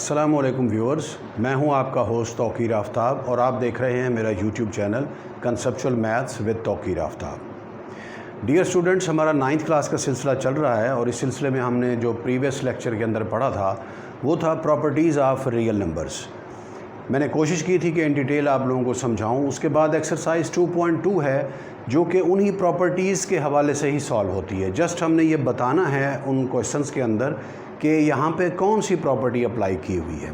अस्सलामुअलैकुम व्यूअर्स, मैं हूं आपका होस्ट तौकीर आफ्ताब और आप देख रहे हैं मेरा YouTube channel conceptual maths with Tauqeer Aftab. Dear students, हमारा 9th क्लास का सिलसिला चल रहा है और इस सिलसिले में हमने जो प्रीवियस लेक्चर के अंदर पढ़ा था वो था प्रॉपर्टीज़ ऑफ रियल नंबर्स। मैंने कोशिश की थी कि इन डिटेल आप लोगों को समझाऊं। उसके बाद एक्सरसाइज 2.2 है जो कि उन्हीं प्रॉपर्टीज़ के हवाले से ही सॉल्व होती है। जस्ट हमने ये बताना है उन क्वेश्चंस के अंदर कि यहाँ पे कौन सी प्रॉपर्टी अप्लाई की हुई है।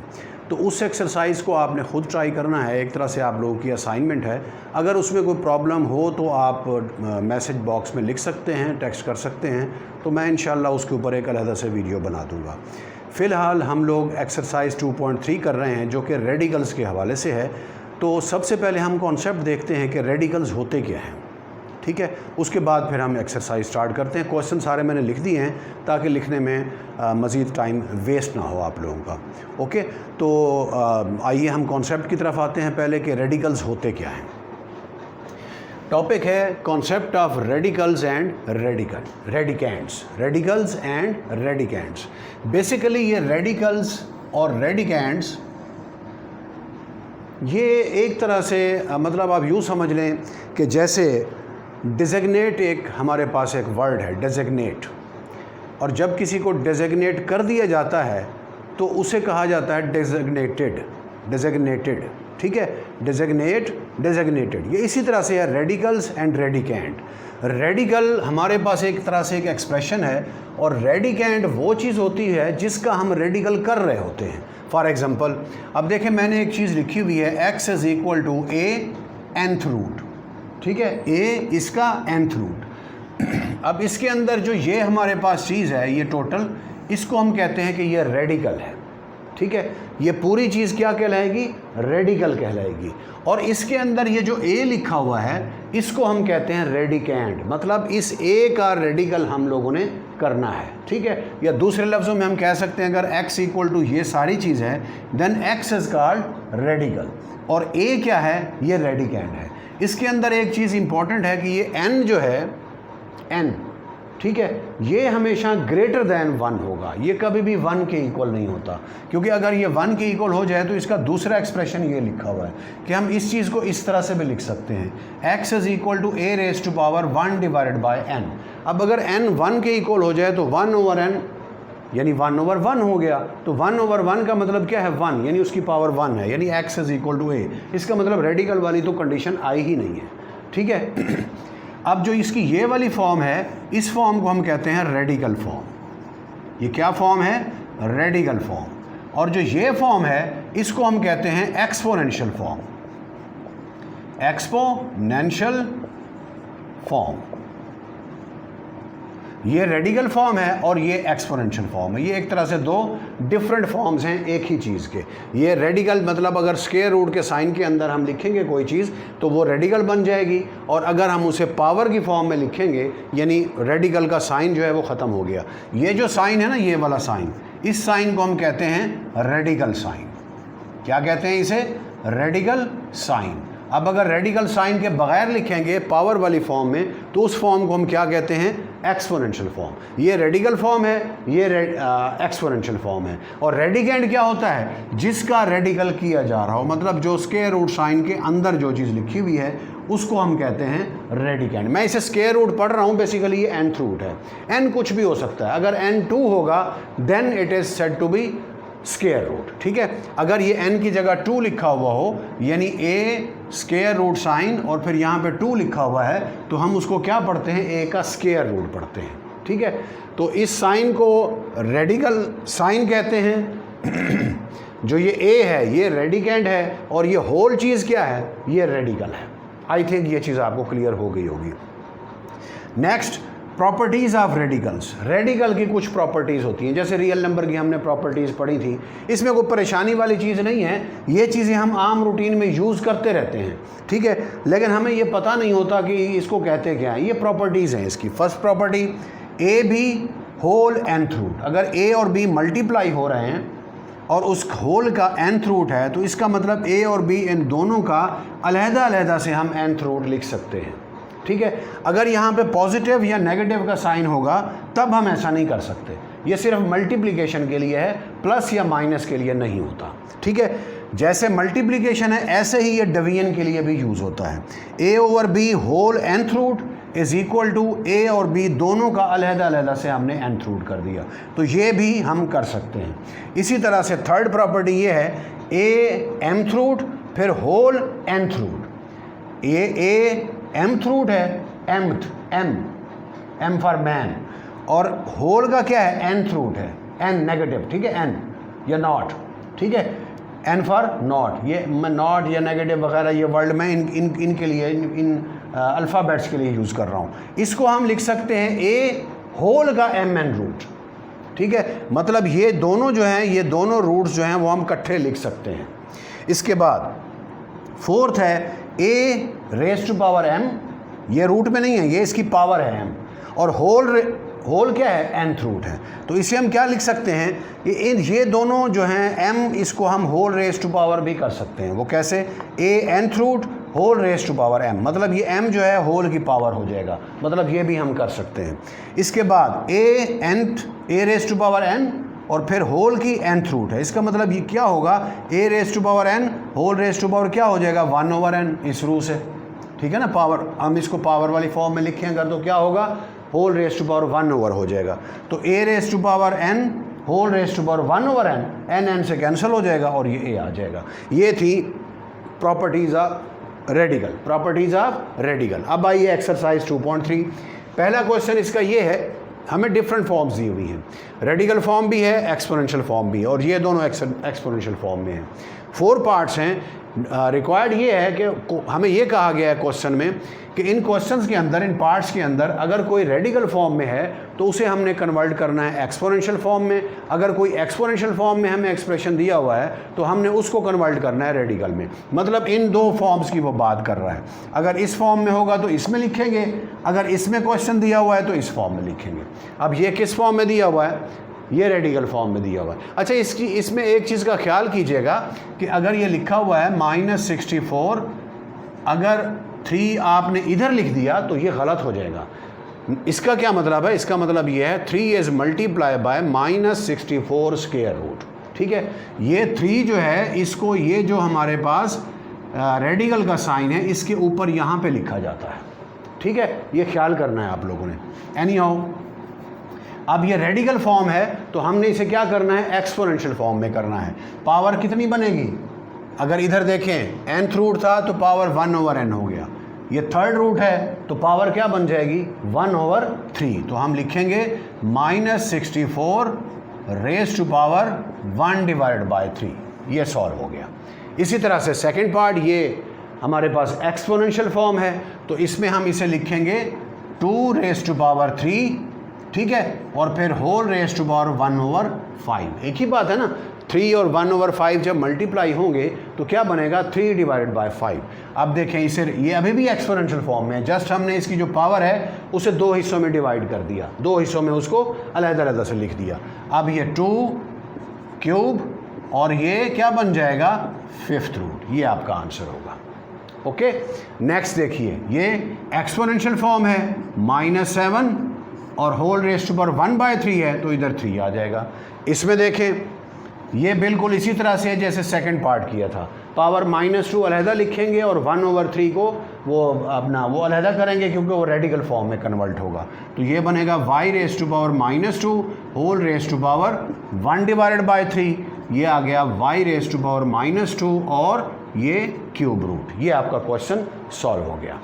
तो उस एक्सरसाइज को आपने ख़ुद ट्राई करना है, एक तरह से आप लोगों की असाइनमेंट है। अगर उसमें कोई प्रॉब्लम हो तो आप मैसेज बॉक्स में लिख सकते हैं, टेक्स्ट कर सकते हैं, तो मैं इंशाल्लाह उसके ऊपर एक अलहदा से वीडियो बना दूँगा। फ़िलहाल हम लोग एक्सरसाइज 2.3 कर रहे हैं जो कि रेडिकल्स के हवाले से है। तो सबसे पहले हम कॉन्सेप्ट देखते हैं कि रेडिकल्स होते क्या हैं, ठीक है। उसके बाद फिर हम एक्सरसाइज स्टार्ट करते हैं। क्वेश्चन सारे मैंने लिख दिए हैं ताकि लिखने में मज़ीद टाइम वेस्ट ना हो आप लोगों का। ओके, तो आइए हम कॉन्सेप्ट की तरफ आते हैं पहले कि रेडिकल्स होते क्या हैं। टॉपिक है concept of radicals and radicands. Radicals and radicands, basically ये रेडिकल्स और रेडिकेंड्स ये एक तरह से मतलब आप यूँ समझ लें कि जैसे डिज़िग्नेट एक हमारे पास एक वर्ड है डेजिग्नेट, और जब किसी को डेजिग्नेट कर दिया जाता है तो उसे कहा जाता है डेजिग्नेटेड, ठीक है। डेजिग्नेटेड ये इसी तरह से है रेडिकल्स एंड रेडिकेंड। रेडिकल हमारे पास एक तरह से एक एक्सप्रेशन है और रेडिकेंड वो चीज़ होती है जिसका हम रेडिकल कर रहे होते हैं। फॉर एग्ज़ाम्पल अब देखें, मैंने एक चीज़ लिखी हुई है x is equal to a nth root, ठीक है, a इसका nth रूट। अब इसके अंदर जो ये हमारे पास चीज़ है ये टोटल, इसको हम कहते हैं कि ये रेडिकल है, ठीक है। ये पूरी चीज़ क्या कहलाएगी? रेडिकल कहलाएगी। और इसके अंदर ये जो a लिखा हुआ है इसको हम कहते हैं रेडिकेंड, मतलब इस a का रेडिकल हम लोगों ने करना है, ठीक है। या दूसरे लफ्ज़ों में हम कह सकते हैं अगर x इक्वल टू ये सारी चीज़ है then x is called radical और a क्या है? ये रेडिकेंड है। इसके अंदर एक चीज़ इंपॉर्टेंट है कि ये n जो है n, ठीक है, ये हमेशा ग्रेटर दैन 1 होगा, ये कभी भी 1 के इक्वल नहीं होता, क्योंकि अगर ये 1 के इक्वल हो जाए तो इसका दूसरा एक्सप्रेशन ये लिखा हुआ है कि हम इस चीज़ को इस तरह से भी लिख सकते हैं x is equal to a raise to power 1 divided by n। अब अगर n 1 के इक्वल हो जाए तो 1 ओवर n यानी 1 ओवर 1 हो गया, तो 1 ओवर 1 का मतलब क्या है? 1, यानी उसकी पावर 1 है, यानी x is equal to a। इसका मतलब रेडिकल वाली तो कंडीशन आई ही नहीं है, ठीक है। अब जो इसकी ये वाली फॉर्म है, इस फॉर्म को हम कहते हैं रेडिकल फॉर्म। ये क्या फॉर्म है? Radical form. और जो ये फॉर्म है इसको हम कहते हैं एक्सपोनेंशियल फॉर्म। एक्सपोनेंशियल फॉर्म, ये रेडिकल फॉर्म है और ये एक्सपोनेंशियल फॉर्म है। ये एक तरह से दो डिफरेंट फॉर्म्स हैं एक ही चीज़ के। ये रेडिकल मतलब अगर स्क्वायर रूट के साइन के अंदर हम लिखेंगे कोई चीज़ तो वो रेडिकल बन जाएगी, और अगर हम उसे पावर की फॉर्म में लिखेंगे यानी रेडिकल का साइन जो है वो ख़त्म हो गया। ये जो साइन है ना, ये वाला साइन, इस साइन को हम कहते हैं रेडिकल साइन। क्या कहते हैं इसे? Radical sign. अब अगर रेडिकल साइन के बगैर लिखेंगे पावर वाली फॉर्म में तो उस फॉर्म को हम क्या कहते हैं? Exponential form. ये रेडिकल फॉर्म है, ये एक्सपोनेंशियल फॉर्म है। और रेडिकेंड क्या होता है? जिसका रेडिकल किया जा रहा हो, मतलब जो स्क्वायर रूट साइन के अंदर जो चीज़ लिखी हुई है उसको हम कहते हैं रेडिकेंड। मैं इसे स्क्वायर रूट पढ़ रहा हूँ, बेसिकली ये nth रूट है। n कुछ भी हो सकता है, अगर n 2 होगा then it is said to be square root, ठीक है। अगर ये n की जगह 2 लिखा हुआ हो यानी a स्क्वायर रूट साइन और फिर यहाँ पे 2 लिखा हुआ है तो हम उसको क्या पढ़ते हैं? a का स्क्वायर रूट पढ़ते हैं, ठीक है। तो इस साइन को रेडिकल साइन कहते हैं। जो ये a है ये रेडिकेंड है और ये होल चीज़ क्या है? ये रेडिकल है। आई थिंक ये चीज़ आपको क्लियर हो गई होगी। Next, properties of radicals. Radical की कुछ प्रॉपर्टीज़ होती हैं, जैसे रियल नंबर की हमने प्रॉपर्टीज़ पढ़ी थी। इसमें कोई परेशानी वाली चीज़ नहीं है, ये चीज़ें हम आम रूटीन में यूज़ करते रहते हैं, ठीक है, लेकिन हमें ये पता नहीं होता कि इसको कहते क्या हैं। ये प्रॉपर्टीज़ हैं इसकी। First property, A B whole nth root. अगर a और b मल्टीप्लाई हो रहे हैं और उस होल का nth रूट है तो इसका मतलब a और b इन दोनों का अलहदा अलहदा से हम nth रूट लिख सकते हैं, ठीक है। अगर यहाँ पे पॉजिटिव या नेगेटिव का साइन होगा तब हम ऐसा नहीं कर सकते। ये सिर्फ मल्टीप्लिकेशन के लिए है, प्लस या माइनस के लिए नहीं होता, ठीक है। जैसे मल्टीप्लिकेशन है ऐसे ही ये डिवीजन के लिए भी यूज़ होता है। a over b whole nth root is equal to a और b दोनों का अलहदा से हमने nth रूट कर दिया, तो ये भी हम कर सकते हैं। इसी तरह से थर्ड प्रॉपर्टी ये है a mth रूट फिर whole nth root. a mth root है, m फॉर मैन, और होल का क्या है, nth रूट है, n नेगेटिव, ठीक है, n या नॉट, ठीक है, n फॉर नॉट। ये मैं नॉट या नेगेटिव वगैरह ये वर्ड में इनके लिए इन अल्फ़ाबेट्स के लिए यूज़ कर रहा हूँ। इसको हम लिख सकते हैं a होल का mn रूट, ठीक है। मतलब ये दोनों जो हैं, ये दोनों रूट्स जो हैं वो हम इकट्ठे लिख सकते हैं। इसके बाद फोर्थ है a raise to power m, ये रूट में नहीं है, ये इसकी पावर है m, और होल क्या है, nth रूट है। तो इसे हम क्या लिख सकते हैं, ये दोनों जो हैं m, इसको हम होल रेज़ टू पावर भी कर सकते हैं। वो कैसे, a nth root whole raise to power m, मतलब ये m जो है होल की पावर हो जाएगा, मतलब ये भी हम कर सकते हैं। इसके बाद a raise to power n और फिर होल की nth रूट है, इसका मतलब ये क्या होगा, a raise to power n whole raise to power क्या हो जाएगा, 1 ओवर n इस रूट से, ठीक है ना। पावर हम इसको पावर वाली फॉर्म में लिखें अगर तो क्या होगा, whole raise to power 1 over हो जाएगा। तो a raise to power n whole raise to power 1 over n से कैंसिल हो जाएगा और ये a आ जाएगा। ये थी प्रॉपर्टीज़ ऑफ रेडिकल। अब आइए एक्सरसाइज 2.3। पहला क्वेश्चन इसका ये है, हमें डिफरेंट फॉर्म्स दी हुई हैं, रेडिकल फॉर्म भी है, एक्सपोनेंशियल फॉर्म भी है, और ये दोनों एक्सपोनेंशियल फॉर्म में हैं। 4 पार्ट्स हैं। रिक्वायर्ड ये है कि हमें ये कहा गया है क्वेश्चन में कि इन क्वेश्चंस के अंदर, इन पार्ट्स के अंदर अगर कोई रेडिकल फॉर्म में है तो उसे हमने कन्वर्ट करना है एक्सपोनेंशियल फॉर्म में। अगर कोई एक्सपोनेंशियल फॉर्म में हमें एक्सप्रेशन दिया हुआ है तो हमने उसको कन्वर्ट करना है रेडिकल में। मतलब इन दो फॉर्म्स की वो बात कर रहा है। अगर इस फॉर्म में होगा तो इसमें लिखेंगे, अगर इसमें क्वेश्चन दिया हुआ है तो इस फॉर्म में लिखेंगे। अब ये किस फॉर्म में दिया हुआ है, ये रेडिकल फॉर्म में दिया हुआ है। अच्छा, इसमें एक चीज़ का ख्याल कीजिएगा कि अगर ये लिखा हुआ है -64, अगर 3 आपने इधर लिख दिया तो ये गलत हो जाएगा। इसका क्या मतलब है, इसका मतलब ये है 3 is multiply by -64 square root, ठीक है। ये 3 जो है इसको, ये जो हमारे पास रेडिकल का साइन है इसके ऊपर यहाँ पे लिखा जाता है, ठीक है। ये ख्याल करना है आप लोगों ने। एनी हाउ, अब ये रेडिकल फॉर्म है तो हमने इसे क्या करना है, एक्सपोनेंशियल फॉर्म में करना है। पावर कितनी बनेगी, अगर इधर देखें nth रूट था तो पावर 1 ओवर n हो गया, ये थर्ड रूट है तो पावर क्या बन जाएगी, 1 ओवर 3। तो हम लिखेंगे -64 raise to power 1 divided by 3, ये सॉल्व हो गया। इसी तरह से सेकंड पार्ट, ये हमारे पास एक्सपोनेंशियल फॉर्म है तो इसमें हम इसे लिखेंगे 2 रेज़ टू पावर 3, ठीक है, और फिर whole raise to power 1 over 5। एक ही बात है ना, 3 और 1 ओवर 5 जब मल्टीप्लाई होंगे तो क्या बनेगा, 3 डिवाइडेड बाय 5। अब देखें इसे, ये अभी भी एक्सपोनेंशियल फॉर्म में है, जस्ट हमने इसकी जो पावर है उसे 2 हिस्सों में डिवाइड कर दिया, 2 हिस्सों में उसको अलग-अलग से लिख दिया। अब ये 2 क्यूब और ये क्या बन जाएगा, 5th रूट, ये आपका आंसर होगा। ओके, नेक्स्ट देखिए, ये एक्सपोनेंशियल फॉर्म है, -7 और होल रेज़ टू पावर 1/3 है तो इधर 3 आ जाएगा। इसमें देखें ये बिल्कुल इसी तरह से है जैसे सेकंड पार्ट किया था, पावर -2 अलहदा लिखेंगे और 1 ओवर 3 को वो अपना वो अलहदा करेंगे क्योंकि वो रेडिकल फॉर्म में कन्वर्ट होगा। तो ये बनेगा y raise to power -2 whole raise to power 1 divided by 3, ये आ गया y रेज़ टू पावर -2 और ये क्यूब रूट। ये आपका क्वेश्चन सॉल्व हो गया।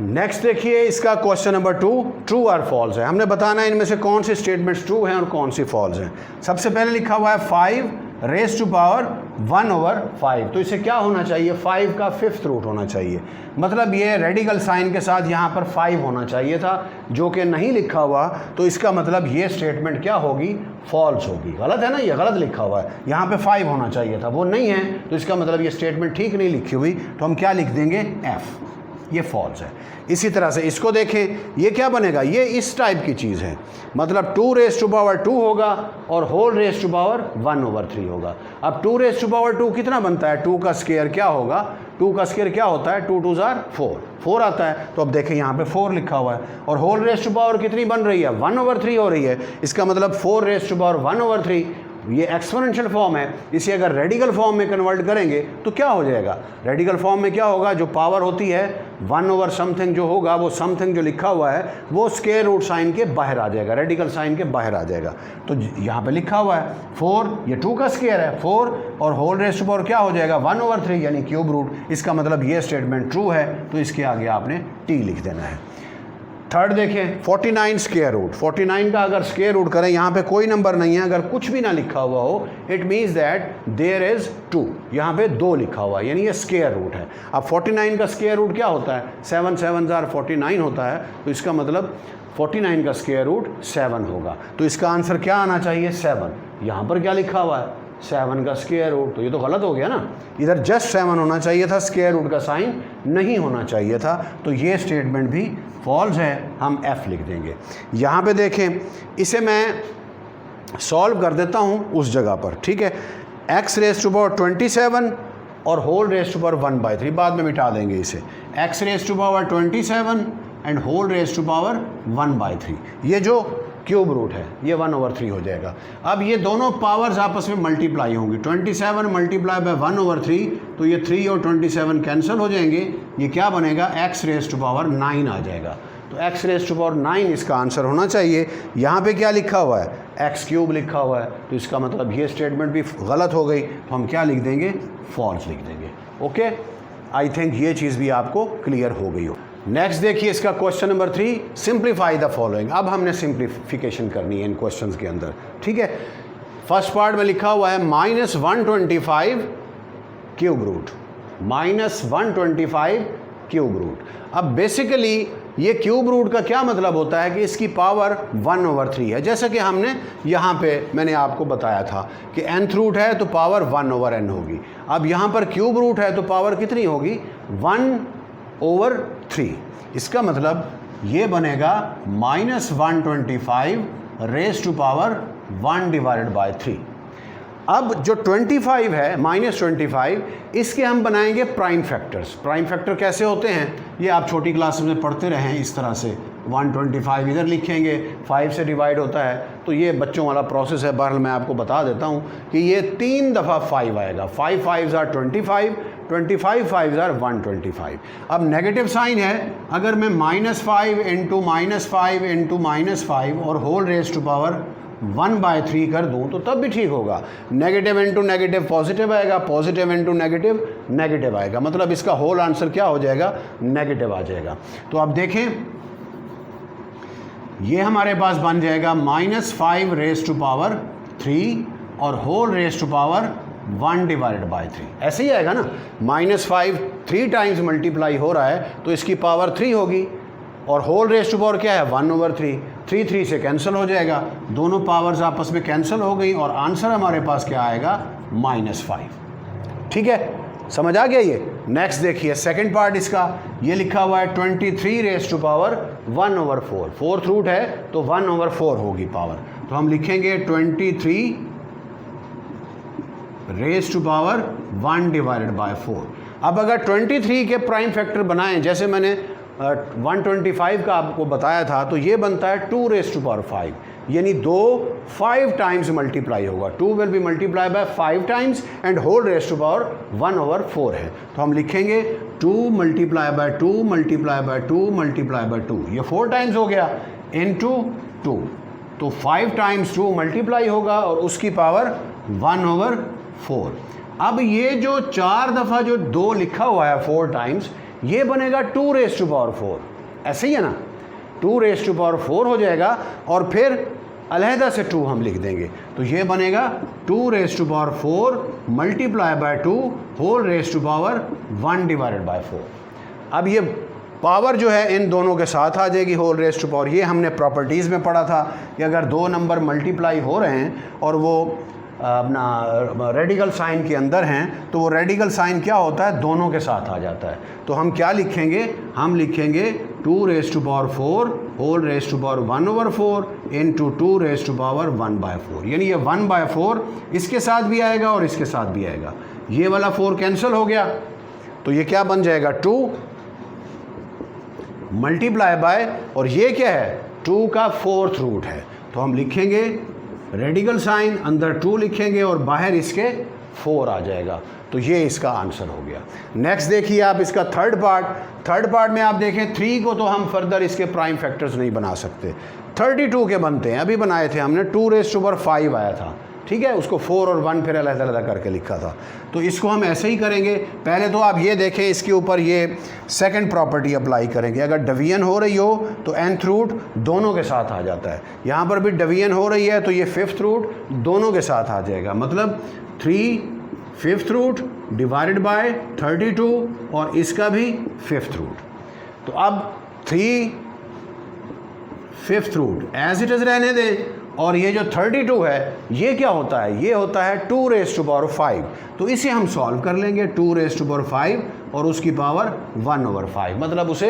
नेक्स्ट देखिए, इसका क्वेश्चन नंबर 2, ट्रू और फॉल्स है। हमने बताना है इनमें से कौन सी स्टेटमेंट्स ट्रू हैं और कौन सी फॉल्स हैं। सबसे पहले लिखा हुआ है 5 रेज़ टू पावर 1 ओवर 5, तो इसे क्या होना चाहिए, 5 का 5th रूट होना चाहिए। मतलब ये रेडिकल साइन के साथ यहाँ पर 5 होना चाहिए था, जो कि नहीं लिखा हुआ, तो इसका मतलब ये स्टेटमेंट क्या होगी, फॉल्स होगी। गलत है ना, ये गलत लिखा हुआ है, यहाँ पे 5 होना चाहिए था, वो नहीं है, तो इसका मतलब ये स्टेटमेंट ठीक नहीं लिखी हुई, तो हम क्या लिख देंगे, F। ये फॉल्स है। इसी तरह से इसको देखें, ये क्या बनेगा, ये इस टाइप की चीज़ है, मतलब 2 रेज़ टू पावर 2 होगा और होल रेज़ टू पावर 1/3 होगा। अब 2 रेज़ टू पावर 2 कितना बनता है, 2 का स्क्वायर क्या होगा, 2 का स्क्वायर क्या होता है, 2 2 जार 4 आता है। तो अब देखें यहाँ पे 4 लिखा हुआ है और होल रेज़ टू पावर कितनी बन रही है, 1/3 हो रही है। इसका मतलब 4 रेज़ टू पावर 1/3, ये एक्सपोनेंशियल फॉर्म है। इसे अगर रेडिकल फॉर्म में कन्वर्ट करेंगे तो क्या हो जाएगा, रेडिकल फॉर्म में क्या होगा, जो पावर होती है 1/समथिंग जो होगा, वो समथिंग जो लिखा हुआ है वो स्क्वायर रूट साइन के बाहर आ जाएगा, रेडिकल साइन के बाहर आ जाएगा। तो यहाँ पे लिखा हुआ है 4, ये 2 का स्क्वायर है 4 और होल रेज़ टू पावर क्या हो जाएगा 1/3 यानी क्यूब रूट। इसका मतलब ये स्टेटमेंट ट्रू है, तो इसके आगे आपने टी लिख देना है। थर्ड देखें 49 स्क्वायर रूट, 49 का अगर स्क्वायर रूट करें, यहाँ पे कोई नंबर नहीं है, अगर कुछ भी ना लिखा हुआ हो, it means that there is 2, यहाँ पे 2 लिखा हुआ है यानी ये स्क्वायर रूट है। अब 49 का स्क्वायर रूट क्या होता है, 7 7 जार 49 होता है, तो इसका मतलब 49 का स्क्वायर रूट 7 होगा। तो इसका आंसर क्या आना चाहिए 7। यहाँ पर क्या लिखा हुआ है 7 का स्क्वायर रूट, तो ये तो गलत हो गया ना, इधर जस्ट 7 होना चाहिए था, स्क्वायर रूट का साइन नहीं होना चाहिए था। तो ये स्टेटमेंट भी फॉल्स है, हम F लिख देंगे। यहाँ पे देखें, इसे मैं सॉल्व कर देता हूँ उस जगह पर, ठीक है। x रेज़ टू पावर 27 और होल रेज़ टू पावर 1/3, बाद में मिटा देंगे इसे, x raise to power 27 and whole raise to power 1/3, ये जो क्यूब रूट है ये 1/3 हो जाएगा। अब ये दोनों पावर्स आपस में मल्टीप्लाई होंगी, 27 मल्टीप्लाई बाय 1/3, तो ये 3 और 27 कैंसिल हो जाएंगे, ये क्या बनेगा x रेज़ टू पावर 9 आ जाएगा। तो x रेज़ टू पावर 9 इसका आंसर होना चाहिए। यहाँ पे क्या लिखा हुआ है, x क्यूब लिखा हुआ है, तो इसका मतलब ये स्टेटमेंट भी गलत हो गई, तो हम क्या लिख देंगे, फॉल्स लिख देंगे। ओके, आई थिंक ये चीज़ भी आपको क्लियर हो गई हो। नेक्स्ट देखिए इसका question number 3, simplify the following. अब हमने सिंप्लीफिकेशन करनी है इन क्वेश्चंस के अंदर, ठीक है। फर्स्ट पार्ट में लिखा हुआ है -125 क्यूब रूट, -125 क्यूब रूट। अब बेसिकली ये क्यूब रूट का क्या मतलब होता है कि इसकी पावर 1/3 है, जैसा कि हमने यहाँ पे मैंने आपको बताया था कि nth रूट है तो पावर 1/n होगी। अब यहाँ पर क्यूब रूट है तो पावर कितनी होगी 1/3। इसका मतलब ये बनेगा -125 रेज़ टू पावर 1/3। अब जो 25 है -25, इसके हम बनाएंगे प्राइम फैक्टर्स। प्राइम फैक्टर कैसे होते हैं ये आप छोटी क्लास में पढ़ते रहे हैं, इस तरह से 125 इधर लिखेंगे, 5 से डिवाइड होता है, तो ये बच्चों वाला प्रोसेस है। बहरहाल मैं आपको बता देता हूँ कि ये 3 दफ़ा 5 आएगा, 5 5s are 25, 25 5s are 125। अब नेगेटिव साइन है, अगर मैं -5 इंटू -5 और होल रेज़ टू पावर 1/3 कर दूं तो तब भी ठीक होगा। नेगेटिव इंटू नेगेटिव पॉजिटिव आएगा, पॉजिटिव इंटू नेगेटिव नेगेटिव आएगा, मतलब इसका होल आंसर क्या हो जाएगा, नेगेटिव आ जाएगा। तो अब देखें ये हमारे पास बन जाएगा -5 रेज़ टू पावर 3 और होल रेज़ टू पावर 1/3, ऐसे ही आएगा ना। -5 3 टाइम्स मल्टीप्लाई हो रहा है तो इसकी पावर 3 होगी और होल रेज़ टू पावर क्या है 1/3, 3 3 से कैंसिल हो जाएगा, दोनों पावर्स आपस में कैंसिल हो गई और आंसर हमारे पास क्या आएगा -5। ठीक है, समझ आ गया ये। नेक्स्ट देखिए सेकंड पार्ट इसका, ये लिखा हुआ है 23 raise to power 1/4, fourth root है तो 1/4 होगी पावर, तो हम लिखेंगे 23 रेज़ टू पावर 1/4। अब अगर 23 के प्राइम फैक्टर बनाएं जैसे मैंने 125 का आपको बताया था, तो ये बनता है 2 रेज़ टू पावर 5, यानी 2 5 टाइम्स मल्टीप्लाई होगा, 2 will be multiply by 5 times and whole raise to power 1/4 है, तो हम लिखेंगे 2 multiply by 2 multiply by 2 multiply by 2, ये 4 टाइम्स हो गया, इनटू 2, तो 5 टाइम्स 2 मल्टीप्लाई होगा और उसकी पावर 1/4। अब ये जो 4 दफ़ा जो 2 लिखा हुआ है 4 टाइम्स, ये बनेगा 2 रेज़ टू पावर 4, ऐसे ही है ना, 2 रेज़ टू पावर 4 हो जाएगा और फिर अलहदा से 2 हम लिख देंगे, तो ये बनेगा 2 raise to power 4 multiply by 2 whole raise to power 1/4। अब ये पावर जो है इन दोनों के साथ आ जाएगी, होल रेज़ टू पावर। ये हमने प्रॉपर्टीज़ में पढ़ा था कि अगर 2 नंबर मल्टीप्लाई हो रहे हैं और वो अपना रेडिकल साइन के अंदर हैं तो वो रेडिकल साइन क्या होता है, दोनों के साथ आ जाता है। तो हम क्या लिखेंगे, हम लिखेंगे 2 raise to power 4 whole raise to power 1/4 into 2 raise to power 1/4, यानी ये 1/4 इसके साथ भी आएगा और इसके साथ भी आएगा। ये वाला 4 कैंसिल हो गया तो ये क्या बन जाएगा 2 मल्टीप्लाई बाय, और ये क्या है 2 का 4th रूट है। तो हम लिखेंगे रेडिकल साइन, अंदर 2 लिखेंगे और बाहर इसके 4 आ जाएगा। तो ये इसका आंसर हो गया। नेक्स्ट देखिए आप इसका थर्ड पार्ट में आप देखें 3 को तो हम फर्दर इसके प्राइम फैक्टर्स नहीं बना सकते, 32 के बनते हैं। अभी बनाए थे हमने 2 रेज़ टू पावर 5 आया था, ठीक है, उसको 4 और 1 फिर अलग-अलग करके लिखा था। तो इसको हम ऐसे ही करेंगे। पहले तो आप ये देखें इसके ऊपर ये सेकंड प्रॉपर्टी अप्लाई करेंगे। अगर डिवीजन हो रही हो तो nth रूट दोनों के साथ आ जाता है। यहाँ पर भी डिवीजन हो रही है तो ये 5th रूट दोनों के साथ आ जाएगा, मतलब 3 5th रूट डिवाइडेड बाय 32 और इसका भी 5th रूट। तो अब 3 5th root as it is रहने दें, और ये जो 32 है ये क्या होता है, ये होता है 2 रेज़ टू पावर 5। तो इसे हम सॉल्व कर लेंगे 2 रेज़ टू पावर 5 और उसकी पावर 1/5, मतलब उसे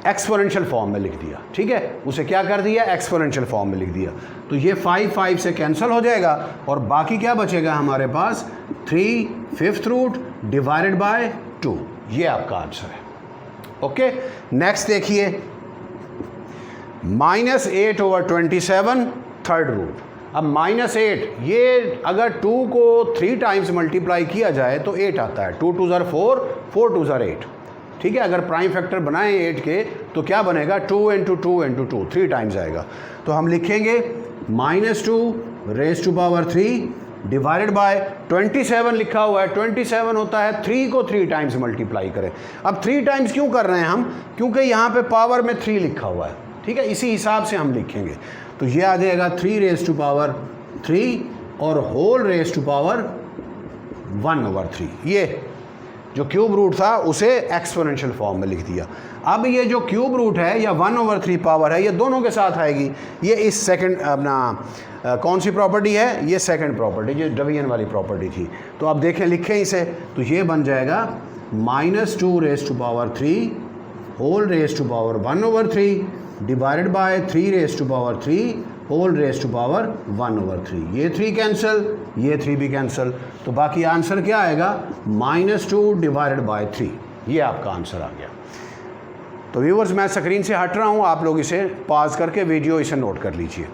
एक्सपोनेंशियल फॉर्म में लिख दिया, ठीक है, उसे क्या कर दिया, एक्सपोनेंशियल फॉर्म में लिख दिया। तो ये 5 से कैंसिल हो जाएगा और बाकी क्या बचेगा हमारे पास 3 5th रूट डिवाइडेड बाय 2, ये आपका आंसर है। ओके, नेक्स्ट देखिए -8/27 थर्ड रूट। अब -8, ये अगर 2 को 3 टाइम्स मल्टीप्लाई किया जाए तो 8 आता है, 2 2 ज़र 4 4 2 ज़र 8, ठीक है। अगर प्राइम फैक्टर बनाएं 8 के तो क्या बनेगा 2 × 2 × 2 3 टाइम्स आएगा। तो हम लिखेंगे -2 raise to power 3 divided by 27 लिखा हुआ है, 27 होता है 3 को 3 टाइम्स मल्टीप्लाई करें। अब 3 टाइम्स क्यों कर रहे हैं हम, क्योंकि यहाँ पे पावर में 3 लिखा हुआ है, ठीक है, इसी हिसाब से हम लिखेंगे। तो ये आ जाएगा 3 रेज़ टू पावर 3 और होल रेज़ टू पावर 1/3। ये जो क्यूब रूट था उसे एक्सपोनेंशियल फॉर्म में लिख दिया। अब ये जो क्यूब रूट है या 1/3 पावर है, ये दोनों के साथ आएगी। ये इस सेकंड अपना कौन सी प्रॉपर्टी है, ये सेकंड प्रॉपर्टी जो डिवीजन वाली प्रॉपर्टी थी। तो अब देखें लिखें इसे, तो ये बन जाएगा -2 raise to power 3 whole raise to power 1/3 divided by 3 raise to power 3 whole raise to power 1/3। ये 3 कैंसिल, ये 3 भी कैंसिल, तो बाकी आंसर क्या आएगा -2 डिवाइडेड बाय 3। ये आपका आंसर आ गया। तो व्यूअर्स मैं स्क्रीन से हट रहा हूँ, आप लोग इसे पॉज करके वीडियो इसे नोट कर लीजिए।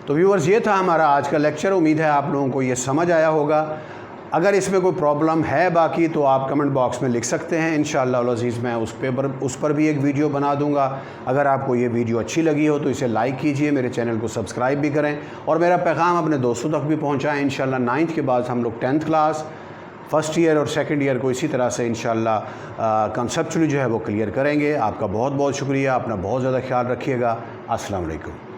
तो व्यूअर्स ये था हमारा आज का लेक्चर, उम्मीद है आप लोगों को ये समझ आया होगा। अगर इसमें कोई प्रॉब्लम है बाकी तो आप कमेंट बॉक्स में लिख सकते हैं, इंशाअल्लाह अज़ीज़ मैं उस पर भी एक वीडियो बना दूंगा। अगर आपको ये वीडियो अच्छी लगी हो तो इसे लाइक कीजिए, मेरे चैनल को सब्सक्राइब भी करें और मेरा पैगाम अपने दोस्तों तक भी पहुंचाएं। इंशाअल्लाह 9th के बाद हम लोग 10th क्लास फर्स्ट ईयर और सेकंड ईयर को इसी तरह से इंशाअल्लाह कंसेप्चुअली जो है वो क्लियर करेंगे। आपका बहुत बहुत शुक्रिया, अपना बहुत ज़्यादा ख्याल रखिएगा। अस्सलाम वालेकुम।